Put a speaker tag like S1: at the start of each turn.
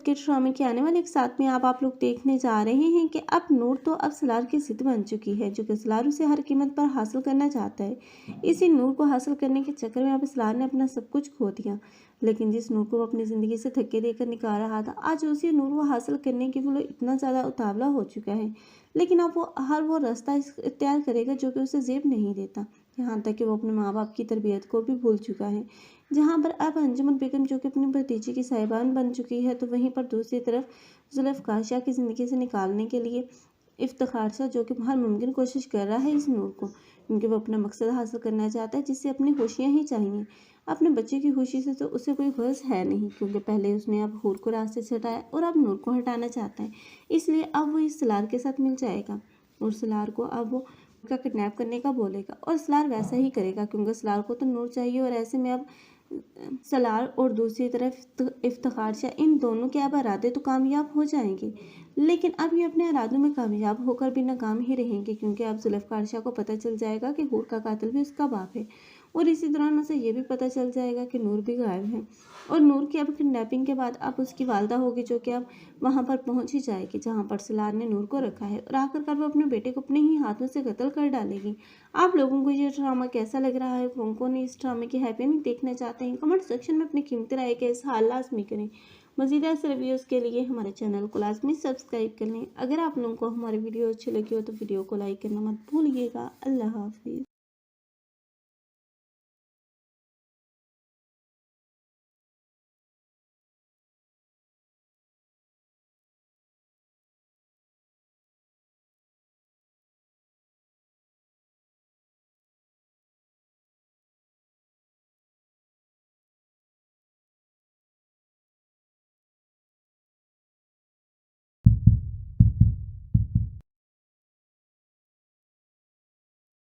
S1: के ड्रामे के आने वाले एक साथ में आप लोग देखने जा रहे हैं कि अब नूर तो अब सलार की जिद बन चुकी है, जो कि सलार उसे हर कीमत पर हासिल करना चाहता है। इसी नूर को हासिल करने के चक्कर में अब सलार ने अपना सब कुछ खो दिया। लेकिन जिस नूर को वो अपनी ज़िंदगी से धक्के देकर निकाल रहा था, आज उसी नूर को हासिल करने के लिए इतना ज़्यादा उतावला हो चुका है। लेकिन अब वो रास्ता इख्तियार करेगा जो कि उसे जेब नहीं देता। यहाँ तक कि वो अपने माँ बाप की तरबियत को भी भूल चुका है। जहाँ पर अब अंजुमन बेगम जो कि अपनी भतीजी की साहिबान बन चुकी है, तो वहीं पर दूसरी तरफ जुल्फ़कार शाह की ज़िंदगी से निकालने के लिए इफ्तिखार शाह जो कि हर मुमकिन कोशिश कर रहा है इस नूर को, क्योंकि वो अपना मकसद हासिल करना चाहता है, जिससे अपनी खुशियाँ ही चाहिए। अपने बच्चे की खुशी से तो उसे कोई गर्ज है नहीं, क्योंकि पहले उसने अब हूर को रास्ते से हटाया और अब नूर को हटाना चाहता है। इसलिए अब वो इस सलार के साथ मिल जाएगा और सलार को अब वो का किडनैप करने का बोलेगा और सलार वैसा ही करेगा, क्योंकि सलार को तो नूर चाहिए। और ऐसे में अब सलार और दूसरी तरफ इफ्तिखार शाह, इन दोनों के अब इरादे तो कामयाब हो जाएंगे, लेकिन अब ये अपने इरादों में कामयाब होकर भी नाकाम ही रहेंगे, क्योंकि अब जुल्फ़कार शाह को पता चल जाएगा कि हूर का कातिल भी उसका बाप है। और इसी दौरान उसे ये भी पता चल जाएगा कि नूर भी गायब है। और नूर की अब किडनैपिंग के बाद अब उसकी वालदा होगी, जो कि अब वहाँ पर पहुँच ही जाएगी जहाँ पर सलार ने नूर को रखा है, और आखिरकार वो अपने बेटे को अपने ही हाथों से कत्ल कर डालेगी। आप लोगों को ये ड्रामा कैसा लग रहा है? कौन कौन इस ड्रामे की हैप्पी एंडिंग देखना चाहते हैं? कमेंट सेक्शन में अपनी कीमती राय के इज़हार लाज़मी करें। मज़ीद ऐसे रिव्यूज़ के लिए हमारे चैनल को लाज़मी सब्सक्राइब कर लें। अगर आप लोगों को हमारी वीडियो अच्छी लगी हो तो वीडियो को लाइक करना मत भूलिएगा। अल्लाह हाफ़िज़।